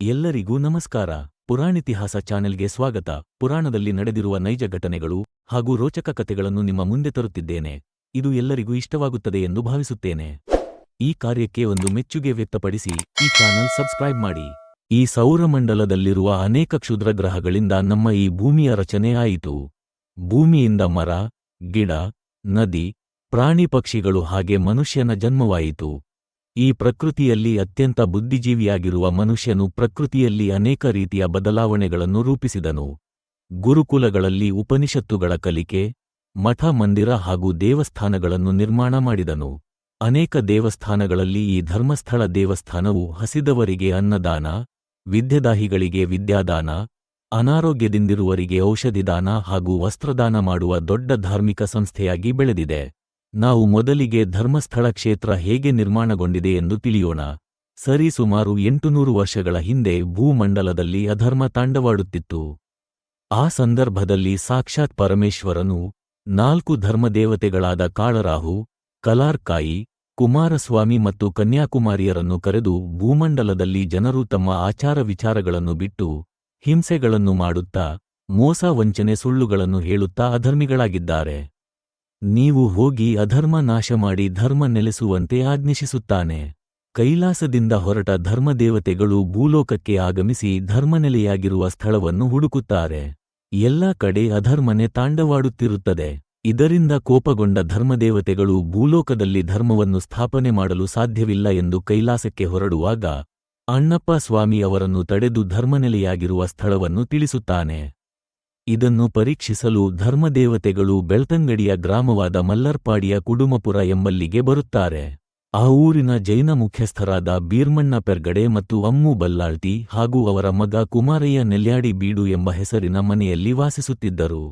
ಎಲ್ಲರಿಗೂ ನಮಸ್ಕಾರ. ಪುರಾಣಿತಿಹಾಸ ಚಾನೆಲ್ಗೆ ಸ್ವಾಗತ. ಪುರಾಣದಲ್ಲಿ ನಡೆದಿರುವ ನೈಜ ಘಟನೆಗಳು ಹಾಗೂ ರೋಚಕ ಕಥೆಗಳನ್ನು ನಿಮ್ಮ ಮುಂದೆ ತರುತ್ತಿದ್ದೇನೆ. ಇದು ಎಲ್ಲರಿಗೂ ಇಷ್ಟವಾಗುತ್ತದೆ ಎಂದು ಭಾವಿಸುತ್ತೇನೆ. ಈ ಕಾರ್ಯಕ್ಕೆ ಒಂದು ಮೆಚ್ಚುಗೆ ವ್ಯಕ್ತಪಡಿಸಿ ಈ ಚಾನೆಲ್ ಸಬ್ಸ್ಕ್ರೈಬ್ ಮಾಡಿ. ಈ ಸೌರಮಂಡಲದಲ್ಲಿರುವ ಅನೇಕ ಕ್ಷುದ್ರ ಗ್ರಹಗಳಿಂದ ನಮ್ಮ ಈ ಭೂಮಿಯ ರಚನೆ ಆಯಿತು. ಭೂಮಿಯಿಂದ ಮರ, ಗಿಡ, ನದಿ, ಪ್ರಾಣಿ ಪಕ್ಷಿಗಳು ಹಾಗೆ ಮನುಷ್ಯನ ಜನ್ಮವಾಯಿತು. ಈ ಪ್ರಕೃತಿಯಲ್ಲಿ ಅತ್ಯಂತ ಬುದ್ಧಿಜೀವಿಯಾಗಿರುವ ಮನುಷ್ಯನು ಪ್ರಕೃತಿಯಲ್ಲಿ ಅನೇಕ ರೀತಿಯ ಬದಲಾವಣೆಗಳನ್ನು ರೂಪಿಸಿದನು. ಗುರುಕುಲಗಳಲ್ಲಿ ಉಪನಿಷತ್ತುಗಳ ಕಲಿಕೆ, ಮಠ ಮಂದಿರ ಹಾಗೂ ದೇವಸ್ಥಾನಗಳನ್ನು ನಿರ್ಮಾಣ ಮಾಡಿದನು. ಅನೇಕ ದೇವಸ್ಥಾನಗಳಲ್ಲಿ ಈ ಧರ್ಮಸ್ಥಳ ದೇವಸ್ಥಾನವು ಹಸಿದವರಿಗೆ ಅನ್ನದಾನ, ವಿದ್ಯೆದಾಹಿಗಳಿಗೆ ವಿದ್ಯಾದಾನ, ಅನಾರೋಗ್ಯದಿಂದಿರುವರಿಗೆ ಔಷಧಿದಾನ ಹಾಗೂ ವಸ್ತ್ರದಾನ ಮಾಡುವ ದೊಡ್ಡ ಧಾರ್ಮಿಕ ಸಂಸ್ಥೆಯಾಗಿ ಬೆಳೆದಿದೆ. ನಾವು ಮೊದಲಿಗೆ ಧರ್ಮಸ್ಥಳ ಕ್ಷೇತ್ರ ಹೇಗೆ ನಿರ್ಮಾಣಗೊಂಡಿದೆ ಎಂದು ತಿಳಿಯೋಣ. ಸರಿಸುಮಾರು 800 ವರ್ಷಗಳ ಹಿಂದೆ ಭೂಮಂಡಲದಲ್ಲಿ ಅಧರ್ಮ ತಾಂಡವಾಡುತ್ತಿತ್ತು. ಆ ಸಂದರ್ಭದಲ್ಲಿ ಸಾಕ್ಷಾತ್ ಪರಮೇಶ್ವರನು 4 ಧರ್ಮದೇವತೆಗಳಾದ ಕಾಳರಾಹು, ಕಲಾರ್ಕಾಯಿ, ಕುಮಾರಸ್ವಾಮಿ ಮತ್ತು ಕನ್ಯಾಕುಮಾರಿಯರನ್ನು ಕರೆದು ಭೂಮಂಡಲದಲ್ಲಿ ಜನರು ತಮ್ಮ ಆಚಾರ ವಿಚಾರಗಳನ್ನು ಬಿಟ್ಟು ಹಿಂಸೆಗಳನ್ನು ಮಾಡುತ್ತಾ, ಮೋಸ ವಂಚನೆ ಸುಳ್ಳುಗಳನ್ನು ಹೇಳುತ್ತಾ ಅಧರ್ಮಿಗಳಾಗಿದ್ದಾರೆ. ನೀವು ಹೋಗಿ ಅಧರ್ಮ ನಾಶ ಮಾಡಿ ಧರ್ಮ ನೆಲೆಸುವಂತೆ ಆಜ್ಞಿಸುತ್ತಾನೆ. ಕೈಲಾಸದಿಂದ ಹೊರಟ ಧರ್ಮದೇವತೆಗಳು ಭೂಲೋಕಕ್ಕೆ ಆಗಮಿಸಿ ಧರ್ಮನೆಲೆಯಾಗಿರುವ ಸ್ಥಳವನ್ನು ಹುಡುಕುತ್ತಾರೆ. ಎಲ್ಲ ಕಡೆ ಅಧರ್ಮನೆ ತಾಂಡವಾಡುತ್ತಿರುತ್ತದೆ. ಇದರಿಂದ ಕೋಪಗೊಂಡ ಧರ್ಮದೇವತೆಗಳು ಭೂಲೋಕದಲ್ಲಿ ಧರ್ಮವನ್ನು ಸ್ಥಾಪನೆ ಮಾಡಲು ಸಾಧ್ಯವಿಲ್ಲ ಎಂದು ಕೈಲಾಸಕ್ಕೆ ಹೊರಡುವಾಗ ಅಣ್ಣಪ್ಪ ಸ್ವಾಮಿ ಅವರನ್ನು ತಡೆದು ಧರ್ಮನೆಲೆಯಾಗಿರುವ ಸ್ಥಳವನ್ನು ತಿಳಿಸುತ್ತಾನೆ. ಇದನ್ನು ಪರೀಕ್ಷಿಸಲು ಧರ್ಮದೇವತೆಗಳು ಬೆಳ್ತಂಗಡಿಯ ಗ್ರಾಮವಾದ ಮಲ್ಲರ್ಪಾಡಿಯ ಕುಡುಮಪುರ ಎಂಬಲ್ಲಿಗೆ ಬರುತ್ತಾರೆ. ಆ ಊರಿನ ಜೈನ ಮುಖ್ಯಸ್ಥರಾದ ಬೀರ್ಮಣ್ಣ ಪೆರ್ಗಡೆ ಮತ್ತು ಅಮ್ಮು ಬಲ್ಲಾಳ್ತಿ ಹಾಗೂ ಅವರ ಮಗ ಕುಮಾರಯ್ಯ ನೆಲ್ಯಾಡಿ ಬೀಡು ಎಂಬ ಹೆಸರಿನ ಮನೆಯಲ್ಲಿ ವಾಸಿಸುತ್ತಿದ್ದರು.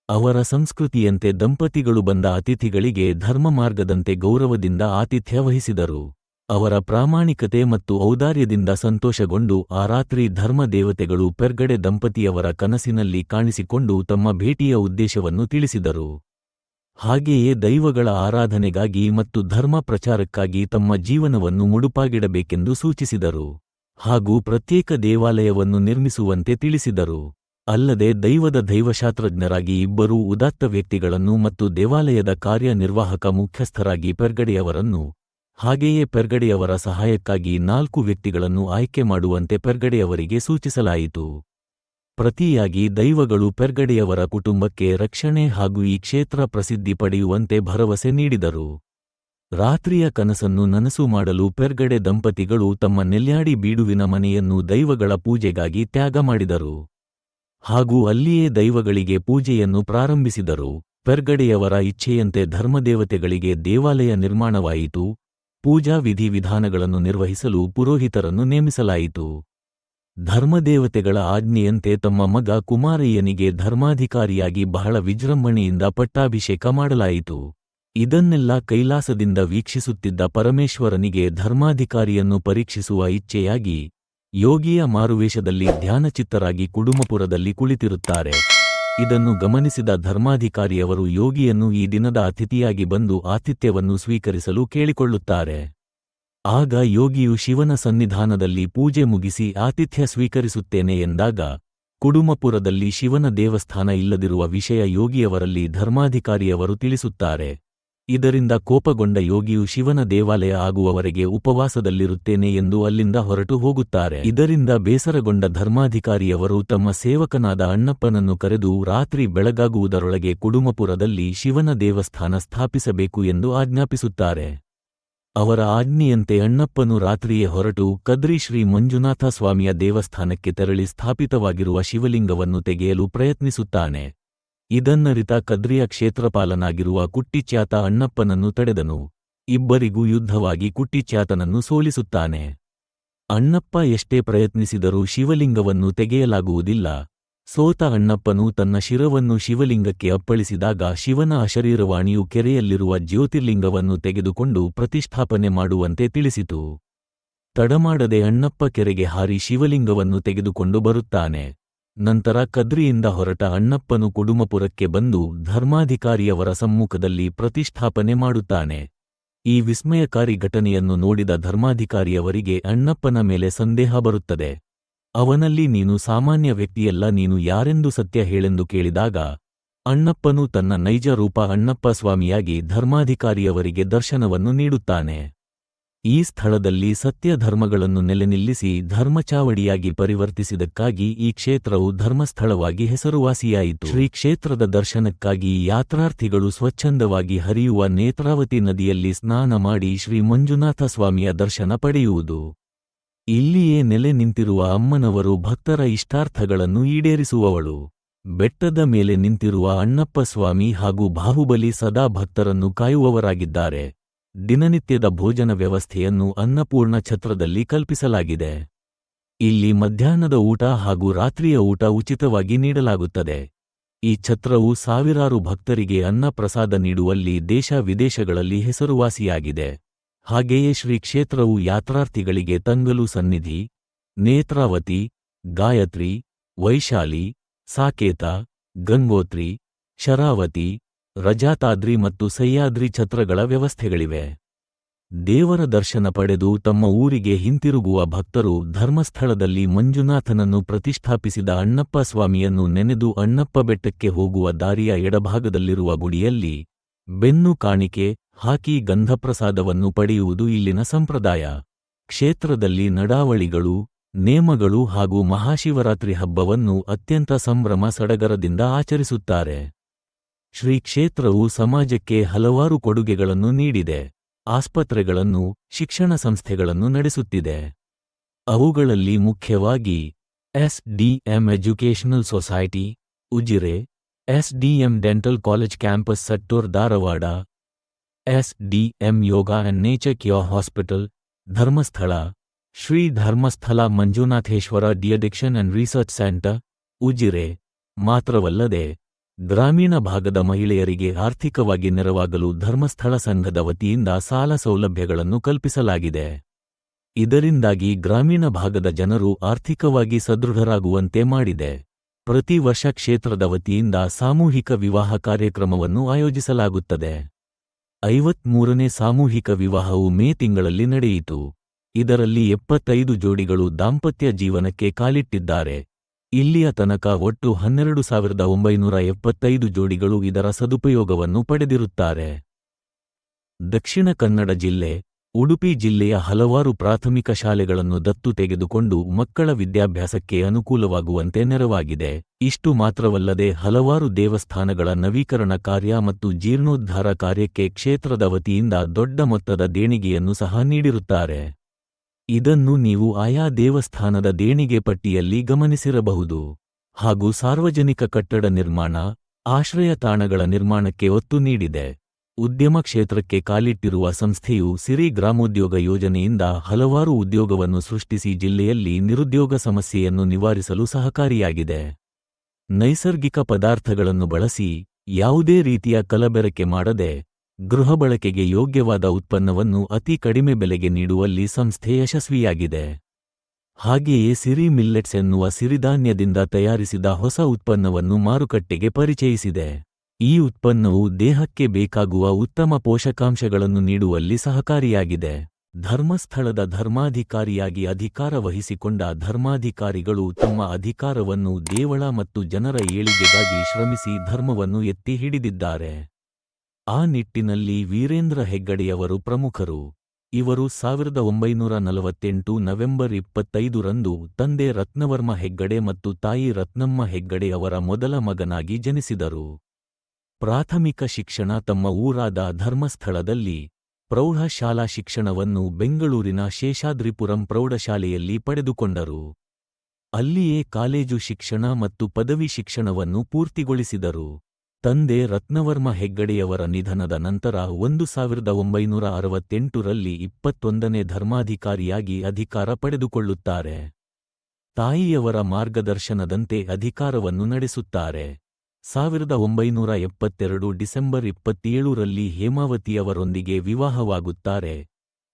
ಅವರ ಸಂಸ್ಕೃತಿಯಂತೆ ದಂಪತಿಗಳು ಬಂದ ಅತಿಥಿಗಳಿಗೆ ಧರ್ಮ ಮಾರ್ಗದಂತೆ ಗೌರವದಿಂದ ಆತಿಥ್ಯ ವಹಿಸಿದರು. ಅವರ ಪ್ರಾಮಾಣಿಕತೆ ಮತ್ತು ಔದಾರ್ಯದಿಂದ ಸಂತೋಷಗೊಂಡು ಆ ರಾತ್ರಿ ಧರ್ಮದೇವತೆಗಳು ಪೆರ್ಗಡೆ ದಂಪತಿಯವರ ಕನಸಿನಲ್ಲಿ ಕಾಣಿಸಿಕೊಂಡು ತಮ್ಮ ಭೇಟಿಯ ಉದ್ದೇಶವನ್ನು ತಿಳಿಸಿದರು. ಹಾಗೆಯೇ ದೈವಗಳ ಆರಾಧನೆಗಾಗಿ ಮತ್ತು ಧರ್ಮ ಪ್ರಚಾರಕ್ಕಾಗಿ ತಮ್ಮ ಜೀವನವನ್ನು ಮುಡುಪಾಗಿಡಬೇಕೆಂದು ಸೂಚಿಸಿದರು. ಹಾಗೂ ಪ್ರತ್ಯೇಕ ದೇವಾಲಯವನ್ನು ನಿರ್ಮಿಸುವಂತೆ ತಿಳಿಸಿದರು. ಅಲ್ಲದೆ ದೈವದ ದೈವಶಾಸ್ತ್ರಜ್ಞರಾಗಿ ಇಬ್ಬರೂ ಉದಾತ್ತ ವ್ಯಕ್ತಿಗಳನ್ನು ಮತ್ತು ದೇವಾಲಯದ ಕಾರ್ಯನಿರ್ವಾಹಕ ಮುಖ್ಯಸ್ಥರಾಗಿ ಪೆರ್ಗಡೆಯವರನ್ನು, ಹಾಗೆಯೇ ಪೆರ್ಗಡೆಯವರ ಸಹಾಯಕ್ಕಾಗಿ 4 ವ್ಯಕ್ತಿಗಳನ್ನು ಆಯ್ಕೆ ಮಾಡುವಂತೆ ಪೆರ್ಗಡೆಯವರಿಗೆ ಸೂಚಿಸಲಾಯಿತು. ಪ್ರತಿಯಾಗಿ ದೈವಗಳು ಪೆರ್ಗಡೆಯವರ ಕುಟುಂಬಕ್ಕೆ ರಕ್ಷಣೆ ಹಾಗೂ ಈ ಕ್ಷೇತ್ರ ಪ್ರಸಿದ್ಧಿ ಪಡೆಯುವಂತೆ ಭರವಸೆ ನೀಡಿದರು. ರಾತ್ರಿಯ ಕನಸನ್ನು ನನಸು ಮಾಡಲು ಪೆರ್ಗಡೆ ದಂಪತಿಗಳು ತಮ್ಮ ನೆಲ್ಯಾಡಿ ಬೀಡುವಿನ ಮನೆಯನ್ನು ದೈವಗಳ ಪೂಜೆಗಾಗಿ ತ್ಯಾಗ ಮಾಡಿದರು. ಹಾಗೂ ಅಲ್ಲಿಯೇ ದೈವಗಳಿಗೆ ಪೂಜೆಯನ್ನು ಪ್ರಾರಂಭಿಸಿದರು. ಪೆರ್ಗಡೆಯವರ ಇಚ್ಛೆಯಂತೆ ಧರ್ಮದೇವತೆಗಳಿಗೆ ದೇವಾಲಯ ನಿರ್ಮಾಣವಾಯಿತು. ಪೂಜಾ ವಿಧಿವಿಧಾನಗಳನ್ನು ನಿರ್ವಹಿಸಲು ಪುರೋಹಿತರನ್ನು ನೇಮಿಸಲಾಯಿತು. ಧರ್ಮದೇವತೆಗಳ ಆಜ್ಞೆಯಂತೆ ತಮ್ಮ ಮಗ ಕುಮಾರಯ್ಯನಿಗೆ ಧರ್ಮಾಧಿಕಾರಿಯಾಗಿ ಬಹಳ ವಿಜೃಂಭಣೆಯಿಂದ ಪಟ್ಟಾಭಿಷೇಕ ಮಾಡಲಾಯಿತು. ಇದನ್ನೆಲ್ಲ ಕೈಲಾಸದಿಂದ ವೀಕ್ಷಿಸುತ್ತಿದ್ದ ಪರಮೇಶ್ವರನಿಗೆ ಧರ್ಮಾಧಿಕಾರಿಯನ್ನು ಪರೀಕ್ಷಿಸುವ ಇಚ್ಛೆಯಾಗಿ ಯೋಗಿಯ ಮಾರುವೇಷದಲ್ಲಿ ಧ್ಯಾನಚಿತ್ತರಾಗಿ ಕುಡುಮಪುರದಲ್ಲಿ ಕುಳಿತಿರುತ್ತಾರೆ. ಇದನ್ನು ಗಮನಿಸಿದ ಧರ್ಮಾಧಿಕಾರಿಯವರು ಯೋಗಿಯನ್ನು ಈ ದಿನದ ಅತಿಥಿಯಾಗಿ ಬಂದು ಆತಿಥ್ಯವನ್ನು ಸ್ವೀಕರಿಸಲು ಕೇಳಿಕೊಳ್ಳುತ್ತಾರೆ. ಆಗ ಯೋಗಿಯು ಶಿವನ ಸನ್ನಿಧಾನದಲ್ಲಿ ಪೂಜೆ ಮುಗಿಸಿ ಆತಿಥ್ಯ ಸ್ವೀಕರಿಸುತ್ತೇನೆ ಎಂದಾಗ ಕುಡುಮಪುರದಲ್ಲಿ ಶಿವನ ದೇವಸ್ಥಾನ ಇಲ್ಲದಿರುವ ವಿಷಯ ಯೋಗಿಯವರಲ್ಲಿ ಧರ್ಮಾಧಿಕಾರಿಯವರು ತಿಳಿಸುತ್ತಾರೆ. ಇದರಿಂದ ಕೋಪಗೊಂಡ ಯೋಗಿಯು ಶಿವನ ದೇವಾಲಯ ಆಗುವವರೆಗೆ ಉಪವಾಸದಲ್ಲಿರುತ್ತೇನೆ ಎಂದು ಅಲ್ಲಿಂದ ಹೊರಟು ಹೋಗುತ್ತಾರೆ. ಇದರಿಂದ ಬೇಸರಗೊಂಡ ಧರ್ಮಾಧಿಕಾರಿಯವರು ತಮ್ಮ ಸೇವಕನಾದ ಅಣ್ಣಪ್ಪನನ್ನು ಕರೆದು ರಾತ್ರಿ ಬೆಳಗಾಗುವುದರೊಳಗೆ ಕುಡುಮಪುರದಲ್ಲಿ ಶಿವನ ದೇವಸ್ಥಾನ ಸ್ಥಾಪಿಸಬೇಕು ಎಂದು ಆಜ್ಞಾಪಿಸುತ್ತಾರೆ. ಅವರ ಆಜ್ಞೆಯಂತೆ ಅಣ್ಣಪ್ಪನು ರಾತ್ರಿಯೇ ಹೊರಟು ಕದ್ರಿ ಶ್ರೀ ಮಂಜುನಾಥ ಸ್ವಾಮಿಯ ದೇವಸ್ಥಾನಕ್ಕೆ ತೆರಳಿ ಸ್ಥಾಪಿತವಾಗಿರುವ ಶಿವಲಿಂಗವನ್ನು ತೆಗೆಯಲು ಪ್ರಯತ್ನಿಸುತ್ತಾನೆ. ಇದನ್ನರಿತ ಕದ್ರಿಯ ಕ್ಷೇತ್ರಪಾಲನಾಗಿರುವ ಕುಟ್ಟಿಚ್ಯಾತ ಅಣ್ಣಪ್ಪನನ್ನು ತಡೆದನು. ಇಬ್ಬರಿಗೂ ಯುದ್ಧವಾಗಿ ಕುಟ್ಟಿಚ್ಯಾತನನ್ನು ಸೋಲಿಸುತ್ತಾನೆ. ಅಣ್ಣಪ್ಪ ಎಷ್ಟೇ ಪ್ರಯತ್ನಿಸಿದರೂ ಶಿವಲಿಂಗವನ್ನು ತೆಗೆಯಲಾಗುವುದಿಲ್ಲ. ಸೋತ ಅಣ್ಣಪ್ಪನು ತನ್ನ ಶಿರವನ್ನು ಶಿವಲಿಂಗಕ್ಕೆ ಅಪ್ಪಳಿಸಿದಾಗ ಶಿವನ ಅಶರೀರವಾಣಿಯು ಕೆರೆಯಲ್ಲಿರುವ ಜ್ಯೋತಿರ್ಲಿಂಗವನ್ನು ತೆಗೆದುಕೊಂಡು ಪ್ರತಿಷ್ಠಾಪನೆ ಮಾಡುವಂತೆ ತಿಳಿಸಿತು. ತಡಮಾಡದೆ ಅಣ್ಣಪ್ಪ ಕೆರೆಗೆ ಹಾರಿ ಶಿವಲಿಂಗವನ್ನು ತೆಗೆದುಕೊಂಡು ಬರುತ್ತಾನೆ. ನಂತರ ಕದ್ರಿಯಿಂದ ಹೊರಟ ಅಣ್ಣಪ್ಪನು ಕುಡುಮಪುರಕ್ಕೆ ಬಂದು ಧರ್ಮಾಧಿಕಾರಿಯವರ ಸಮ್ಮುಖದಲ್ಲಿ ಪ್ರತಿಷ್ಠಾಪನೆ ಮಾಡುತ್ತಾನೆ. ಈ ವಿಸ್ಮಯಕಾರಿ ಘಟನೆಯನ್ನು ನೋಡಿದ ಧರ್ಮಾಧಿಕಾರಿಯವರಿಗೆ ಅಣ್ಣಪ್ಪನ ಮೇಲೆ ಸಂದೇಹ ಬರುತ್ತದೆ. ಅವನಲ್ಲಿ ನೀನು ಸಾಮಾನ್ಯ ವ್ಯಕ್ತಿಯಲ್ಲ, ನೀನು ಯಾರೆಂದು ಸತ್ಯ ಹೇಳೆಂದು ಕೇಳಿದಾಗ ಅಣ್ಣಪ್ಪನು ತನ್ನ ನೈಜ ರೂಪ ಅಣ್ಣಪ್ಪ ಸ್ವಾಮಿಯಾಗಿ ಧರ್ಮಾಧಿಕಾರಿಯವರಿಗೆ ದರ್ಶನವನ್ನು ನೀಡುತ್ತಾನೆ. ಈ ಸ್ಥಳದಲ್ಲಿ ಸತ್ಯ ಧರ್ಮಗಳನ್ನು ನೆಲೆನಿಲ್ಲಿಸಿ ಧರ್ಮಚಾವಡಿಯಾಗಿ ಪರಿವರ್ತಿಸಿದಕ್ಕಾಗಿ ಈ ಕ್ಷೇತ್ರವು ಧರ್ಮಸ್ಥಳವಾಗಿ ಹೆಸರುವಾಸಿಯಾಯಿತು. ಶ್ರೀ ಕ್ಷೇತ್ರದ ದರ್ಶನಕ್ಕಾಗಿ ಯಾತ್ರಾರ್ಥಿಗಳು ಸ್ವಚ್ಛಂದವಾಗಿ ಹರಿಯುವ ನೇತ್ರಾವತಿ ನದಿಯಲ್ಲಿ ಸ್ನಾನ ಮಾಡಿ ಶ್ರೀ ಮಂಜುನಾಥ ಸ್ವಾಮಿಯ ದರ್ಶನ ಪಡೆಯುವುದು. ಇಲ್ಲಿಯೇ ನೆಲೆ ನಿಂತಿರುವ ಅಮ್ಮನವರು ಭಕ್ತರ ಇಷ್ಟಾರ್ಥಗಳನ್ನು ಈಡೇರಿಸುವವಳು. ಬೆಟ್ಟದ ಮೇಲೆ ನಿಂತಿರುವ ಅಣ್ಣಪ್ಪ ಸ್ವಾಮಿ ಹಾಗೂ ಬಾಹುಬಲಿ ಸದಾ ಭಕ್ತರನ್ನು ಕಾಯುವವರಾಗಿದ್ದಾರೆ. ದಿನನಿತ್ಯದ ಭೋಜನ ವ್ಯವಸ್ಥೆಯನ್ನು ಅನ್ನಪೂರ್ಣ ಛತ್ರದಲ್ಲಿ ಕಲ್ಪಿಸಲಾಗಿದೆ. ಇಲ್ಲಿ ಮಧ್ಯಾಹ್ನದ ಊಟ ಹಾಗೂ ರಾತ್ರಿಯ ಊಟ ಉಚಿತವಾಗಿ ನೀಡಲಾಗುತ್ತದೆ. ಈ ಛತ್ರವು ಸಾವಿರಾರು ಭಕ್ತರಿಗೆ ಅನ್ನ ಪ್ರಸಾದ ನೀಡುವಲ್ಲಿ ದೇಶ ವಿದೇಶಗಳಲ್ಲಿ ಹೆಸರುವಾಸಿಯಾಗಿದೆ. ಹಾಗೆಯೇ ಶ್ರೀ ಕ್ಷೇತ್ರವು ಯಾತ್ರಾರ್ಥಿಗಳಿಗೆ ತಂಗಲು ಸನ್ನಿಧಿ, ನೇತ್ರಾವತಿ, ಗಾಯತ್ರಿ, ವೈಶಾಲಿ, ಸಾಕೇತ, ಗಂಗೋತ್ರಿ, ಶರಾವತಿ, ರಜಾತಾದ್ರಿ ಮತ್ತು ಸಹ್ಯಾದ್ರಿ ಛತ್ರಗಳ ವ್ಯವಸ್ಥೆಗಳಿವೆ. ದೇವರ ದರ್ಶನ ಪಡೆದು ತಮ್ಮ ಊರಿಗೆ ಹಿಂತಿರುಗುವ ಭಕ್ತರು ಧರ್ಮಸ್ಥಳದಲ್ಲಿ ಮಂಜುನಾಥನನ್ನು ಪ್ರತಿಷ್ಠಾಪಿಸಿದ ಅಣ್ಣಪ್ಪ ಸ್ವಾಮಿಯನ್ನು ನೆನೆದು ಅಣ್ಣಪ್ಪ ಬೆಟ್ಟಕ್ಕೆ ಹೋಗುವ ದಾರಿಯ ಎಡಭಾಗದಲ್ಲಿರುವ ಗುಡಿಯಲ್ಲಿ ಬೆನ್ನು ಕಾಣಿಕೆ ಹಾಕಿ ಗಂಧಪ್ರಸಾದವನ್ನು ಪಡೆಯುವುದು ಇಲ್ಲಿನ ಸಂಪ್ರದಾಯ. ಕ್ಷೇತ್ರದಲ್ಲಿ ನಡಾವಳಿಗಳು, ನೇಮಗಳು ಹಾಗೂ ಮಹಾಶಿವರಾತ್ರಿ ಹಬ್ಬವನ್ನು ಅತ್ಯಂತ ಸಂಭ್ರಮ ಸಡಗರದಿಂದ ಆಚರಿಸುತ್ತಾರೆ. ಶ್ರೀ ಕ್ಷೇತ್ರವು ಸಮಾಜಕ್ಕೆ ಹಲವಾರು ಕೊಡುಗೆಗಳನ್ನು ನೀಡಿದೆ. ಆಸ್ಪತ್ರೆಗಳನ್ನು, ಶಿಕ್ಷಣ ಸಂಸ್ಥೆಗಳನ್ನು ನಡೆಸುತ್ತಿದೆ. ಅವುಗಳಲ್ಲಿ ಮುಖ್ಯವಾಗಿ SDM educational society, Ujire, SDM dental college campus Sattur Dharwad, SDM yoga and nature cure hospital, Dharmasthala, Shri Dharmasthala Manjunatheshwara deaddiction and research centre, Ujire ಮಾತ್ರವಲ್ಲದೆ ಗ್ರಾಮೀಣ ಭಾಗದ ಮಹಿಳೆಯರಿಗೆ ಆರ್ಥಿಕವಾಗಿ ನೆರವಾಗಲು ಧರ್ಮಸ್ಥಳ ಸಂಘದ ವತಿಯಿಂದ ಸಾಲ ಸೌಲಭ್ಯಗಳನ್ನು ಕಲ್ಪಿಸಲಾಗಿದೆ. ಇದರಿಂದಾಗಿ ಗ್ರಾಮೀಣ ಭಾಗದ ಜನರು ಆರ್ಥಿಕವಾಗಿ ಸದೃಢರಾಗುವಂತೆ ಮಾಡಿದೆ. ಪ್ರತಿ ವರ್ಷ ಕ್ಷೇತ್ರದ ವತಿಯಿಂದ ಸಾಮೂಹಿಕ ವಿವಾಹ ಕಾರ್ಯಕ್ರಮವನ್ನು ಆಯೋಜಿಸಲಾಗುತ್ತದೆ. 53ನೇ ಸಾಮೂಹಿಕ ವಿವಾಹವು ಮೇ ತಿಂಗಳಲ್ಲಿ ನಡೆಯಿತು. ಇದರಲ್ಲಿ 75 ಜೋಡಿಗಳು ದಾಂಪತ್ಯ ಜೀವನಕ್ಕೆ ಕಾಲಿಟ್ಟಿದ್ದಾರೆ. ಇಲ್ಲಿಯ ತನಕ ಒಟ್ಟು 12,975 ಜೋಡಿಗಳು ಇದರ ಸದುಪಯೋಗವನ್ನು ಪಡೆದಿರುತ್ತಾರೆ. ದಕ್ಷಿಣ ಕನ್ನಡ ಜಿಲ್ಲೆ, ಉಡುಪಿ ಜಿಲ್ಲೆಯ ಹಲವಾರು ಪ್ರಾಥಮಿಕ ಶಾಲೆಗಳನ್ನು ದತ್ತು ತೆಗೆದುಕೊಂಡು ಮಕ್ಕಳ ವಿದ್ಯಾಭ್ಯಾಸಕ್ಕೆ ಅನುಕೂಲವಾಗುವಂತೆ ನೆರವಾಗಿದೆ. ಇಷ್ಟು ಮಾತ್ರವಲ್ಲದೆ ಹಲವಾರು ದೇವಸ್ಥಾನಗಳ ನವೀಕರಣ ಕಾರ್ಯ ಮತ್ತು ಜೀರ್ಣೋದ್ಧಾರ ಕಾರ್ಯಕ್ಕೆ ಕ್ಷೇತ್ರದ ವತಿಯಿಂದ ದೊಡ್ಡ ಮೊತ್ತದ ದೇಣಿಗೆಯನ್ನು ಸಹ ನೀಡಿರುತ್ತಾರೆ. ಇದನ್ನು ನೀವು ಆಯಾ ದೇವಸ್ಥಾನದ ದೇಣಿಗೆ ಪಟ್ಟಿಯಲ್ಲಿ ಗಮನಿಸಿರಬಹುದು. ಹಾಗೂ ಸಾರ್ವಜನಿಕ ಕಟ್ಟಡ ನಿರ್ಮಾಣ, ಆಶ್ರಯ ತಾಣಗಳ ನಿರ್ಮಾಣಕ್ಕೆ ಒತ್ತು ನೀಡಿದೆ. ಉದ್ಯಮ ಕ್ಷೇತ್ರಕ್ಕೆ ಕಾಲಿಟ್ಟಿರುವ ಸಂಸ್ಥೆಯು ಸಿರಿ ಗ್ರಾಮೋದ್ಯೋಗ ಯೋಜನೆಯಿಂದ ಹಲವಾರು ಉದ್ಯೋಗವನ್ನು ಸೃಷ್ಟಿಸಿ ಜಿಲ್ಲೆಯಲ್ಲಿ ನಿರುದ್ಯೋಗ ಸಮಸ್ಯೆಯನ್ನು ನಿವಾರಿಸಲು ಸಹಕಾರಿಯಾಗಿದೆ. ನೈಸರ್ಗಿಕ ಪದಾರ್ಥಗಳನ್ನು ಬಳಸಿ ಯಾವುದೇ ರೀತಿಯ ಕಲಬೆರಕೆ ಮಾಡದೆ ಗೃಹ ಬಳಕೆಗೆ ಯೋಗ್ಯವಾದ ಉತ್ಪನ್ನವನ್ನು ಅತಿ ಕಡಿಮೆ ಬೆಲೆಗೆ ನೀಡುವಲ್ಲಿ ಸಂಸ್ಥೆ ಯಶಸ್ವಿಯಾಗಿದೆ. ಹಾಗೆಯೇ ಸಿರಿ ಮಿಲ್ಲೆಟ್ಸ್ ಎನ್ನುವ ಸಿರಿಧಾನ್ಯದಿಂದ ತಯಾರಿಸಿದ ಹೊಸ ಉತ್ಪನ್ನವನ್ನು ಮಾರುಕಟ್ಟೆಗೆ ಪರಿಚಯಿಸಿದೆ. ಈ ಉತ್ಪನ್ನವು ದೇಹಕ್ಕೆ ಬೇಕಾಗುವ ಉತ್ತಮ ಪೋಷಕಾಂಶಗಳನ್ನು ನೀಡುವಲ್ಲಿ ಸಹಕಾರಿಯಾಗಿದೆ. ಧರ್ಮಸ್ಥಳದ ಧರ್ಮಾಧಿಕಾರಿಯಾಗಿ ಅಧಿಕಾರ ವಹಿಸಿಕೊಂಡ ಧರ್ಮಾಧಿಕಾರಿಗಳು ತಮ್ಮ ಅಧಿಕಾರವನ್ನು ದೇವಳ ಮತ್ತು ಜನರ ಏಳಿಗೆಗಾಗಿ ಶ್ರಮಿಸಿ ಧರ್ಮವನ್ನು ಎತ್ತಿ ಹಿಡಿದಿದ್ದಾರೆ. ಆ ನಿಟ್ಟಿನಲ್ಲಿ ವೀರೇಂದ್ರ ಹೆಗ್ಗಡೆಯವರು ಪ್ರಮುಖರು. ಇವರು 1948 ನವೆಂಬರ್ 25ರಂದು ತಂದೆ ರತ್ನವರ್ಮ ಹೆಗ್ಗಡೆ ಮತ್ತು ತಾಯಿ ರತ್ನಮ್ಮ ಹೆಗ್ಗಡೆ ಅವರ ಮೊದಲ ಮಗನಾಗಿ ಜನಿಸಿದರು. ಪ್ರಾಥಮಿಕ ಶಿಕ್ಷಣ ತಮ್ಮ ಊರಾದ ಧರ್ಮಸ್ಥಳದಲ್ಲಿ, ಪ್ರೌಢಶಾಲಾ ಶಿಕ್ಷಣವನ್ನು ಬೆಂಗಳೂರಿನ ಶೇಷಾದ್ರಿಪುರಂ ಪ್ರೌಢಶಾಲೆಯಲ್ಲಿ ಪಡೆದುಕೊಂಡರು. ಅಲ್ಲಿಯೇ ಕಾಲೇಜು ಶಿಕ್ಷಣ ಮತ್ತು ಪದವಿ ಶಿಕ್ಷಣವನ್ನು ಪೂರ್ತಿಗೊಳಿಸಿದರು. ತಂದೆ ರತ್ನವರ್ಮ ಹೆಗ್ಗಡೆಯವರ ನಿಧನದ ನಂತರ 1968ರಲ್ಲಿ 21ನೇ ಧರ್ಮಾಧಿಕಾರಿಯಾಗಿ ಅಧಿಕಾರ ಪಡೆದುಕೊಳ್ಳುತ್ತಾರೆ. ತಾಯಿಯವರ ಮಾರ್ಗದರ್ಶನದಂತೆ ಅಧಿಕಾರವನ್ನು ನಡೆಸುತ್ತಾರೆ. 1972 ಡಿಸೆಂಬರ್ 27ರಲ್ಲಿ ಹೇಮಾವತಿಯವರೊಂದಿಗೆ ವಿವಾಹವಾಗುತ್ತಾರೆ.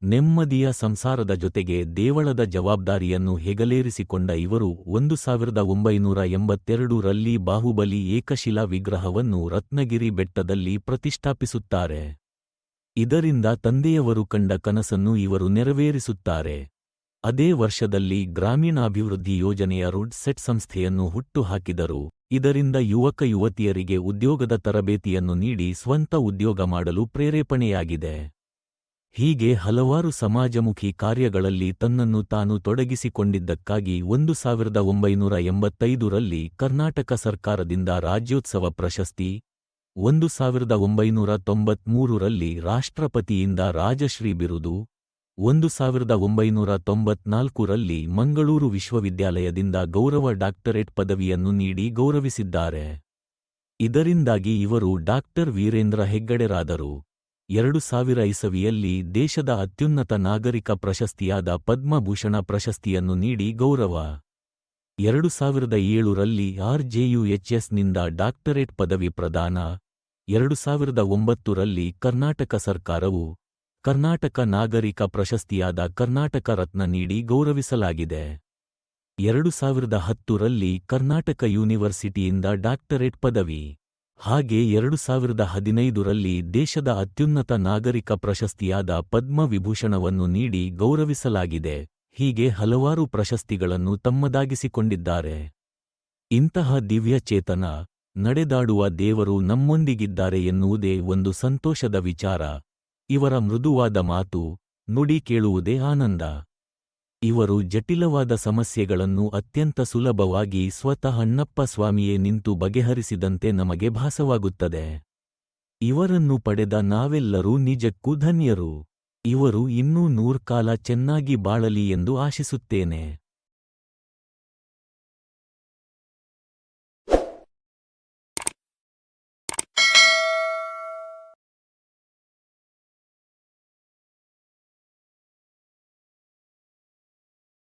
ನೆಮ್ಮದಿಯ ಸಂಸಾರದ ಜೊತೆಗೆ ದೇವಳದ ಜವಾಬ್ದಾರಿಯನ್ನು ಹೆಗಲೇರಿಸಿಕೊಂಡ ಇವರು 1982ರಲ್ಲಿ ಬಾಹುಬಲಿ ಏಕಶಿಲಾ ವಿಗ್ರಹವನ್ನು ರತ್ನಗಿರಿ ಬೆಟ್ಟದಲ್ಲಿ ಪ್ರತಿಷ್ಠಾಪಿಸುತ್ತಾರೆ. ಇದರಿಂದ ತಂದೆಯವರು ಕಂಡ ಕನಸನ್ನು ಇವರು ನೆರವೇರಿಸುತ್ತಾರೆ. ಅದೇ ವರ್ಷದಲ್ಲಿ ಗ್ರಾಮೀಣಾಭಿವೃದ್ಧಿ ಯೋಜನೆಯ ರುಡ್ ಸೆಟ್ ಸಂಸ್ಥೆಯನ್ನು ಹುಟ್ಟುಹಾಕಿದರು. ಇದರಿಂದ ಯುವಕ ಯುವತಿಯರಿಗೆ ಉದ್ಯೋಗದ ತರಬೇತಿಯನ್ನು ನೀಡಿ ಸ್ವಂತ ಉದ್ಯೋಗ ಮಾಡಲು ಪ್ರೇರೇಪಣೆಯಾಗಿದೆ. ಹೀಗೆ ಹಲವಾರು ಸಮಾಜಮುಖಿ ಕಾರ್ಯಗಳಲ್ಲಿ ತನ್ನನ್ನು ತಾನು ತೊಡಗಿಸಿಕೊಂಡಿದ್ದಕ್ಕಾಗಿ 1985ರಲ್ಲಿ ಕರ್ನಾಟಕ ಸರ್ಕಾರದಿಂದ ರಾಜ್ಯೋತ್ಸವ ಪ್ರಶಸ್ತಿ, 1993ರಲ್ಲಿ ರಾಷ್ಟ್ರಪತಿಯಿಂದ ರಾಜಶ್ರೀ ಬಿರುದು, 1994ರಲ್ಲಿ ಮಂಗಳೂರು ವಿಶ್ವವಿದ್ಯಾಲಯದಿಂದ ಗೌರವ ಡಾಕ್ಟರೇಟ್ ಪದವಿಯನ್ನು ನೀಡಿ ಗೌರವಿಸಿದ್ದಾರೆ. ಇದರಿಂದಾಗಿ ಇವರು ಡಾಕ್ಟರ್ ವೀರೇಂದ್ರ ಹೆಗ್ಗಡೆರಾದರು. 2000 ದೇಶದ ಅತ್ಯುನ್ನತ ನಾಗರಿಕ ಪ್ರಶಸ್ತಿಯಾದ ಪದ್ಮಭೂಷಣ ಪ್ರಶಸ್ತಿಯನ್ನು ನೀಡಿ ಗೌರವ. 2007ರಲ್ಲಿ RJUHSನಿಂದ ಡಾಕ್ಟರೇಟ್ ಪದವಿ ಪ್ರದಾನ. 2009ರಲ್ಲಿ ಕರ್ನಾಟಕ ಸರ್ಕಾರವು ಕರ್ನಾಟಕ ನಾಗರಿಕ ಪ್ರಶಸ್ತಿಯಾದ ಕರ್ನಾಟಕ ರತ್ನ ನೀಡಿ ಗೌರವಿಸಲಾಗಿದೆ. 2010ರಲ್ಲಿ ಕರ್ನಾಟಕ ಯೂನಿವರ್ಸಿಟಿಯಿಂದ ಡಾಕ್ಟರೇಟ್ ಪದವಿ. ಹಾಗೆ 2015ರಲ್ಲಿ ದೇಶದ ಅತ್ಯುನ್ನತ ನಾಗರಿಕ ಪ್ರಶಸ್ತಿಯಾದ ಪದ್ಮವಿಭೂಷಣವನ್ನು ನೀಡಿ ಗೌರವಿಸಲಾಗಿದೆ. ಹೀಗೆ ಹಲವಾರು ಪ್ರಶಸ್ತಿಗಳನ್ನು ತಮ್ಮದಾಗಿಸಿಕೊಂಡಿದ್ದಾರೆ. ಇಂತಹ ದಿವ್ಯಚೇತನ, ನಡೆದಾಡುವ ದೇವರು ನಮ್ಮೊಂದಿಗಿದ್ದಾರೆ ಎನ್ನುವುದೇ ಒಂದು ಸಂತೋಷದ ವಿಚಾರ. ಇವರ ಮೃದುವಾದ ಮಾತು, ನುಡಿ ಕೇಳುವುದೇ ಆನಂದ. ಇವರು ಜಟಿಲವಾದ ಸಮಸ್ಯೆಗಳನ್ನು ಅತ್ಯಂತ ಸುಲಭವಾಗಿ ಸ್ವತಃ ಅಣ್ಣಪ್ಪ ಸ್ವಾಮಿಯೇ ನಿಂತು ಬಗೆಹರಿಸಿದಂತೆ ನಮಗೆ ಭಾಸವಾಗುತ್ತದೆ. ಇವರನ್ನು ಪಡೆದ ನಾವೆಲ್ಲರೂ ನಿಜಕ್ಕೂ ಧನ್ಯರು. ಇವರು ಇನ್ನೂ 100 ಕಾಲ ಚೆನ್ನಾಗಿ ಬಾಳಲಿ ಎಂದು ಆಶಿಸುತ್ತೇನೆ.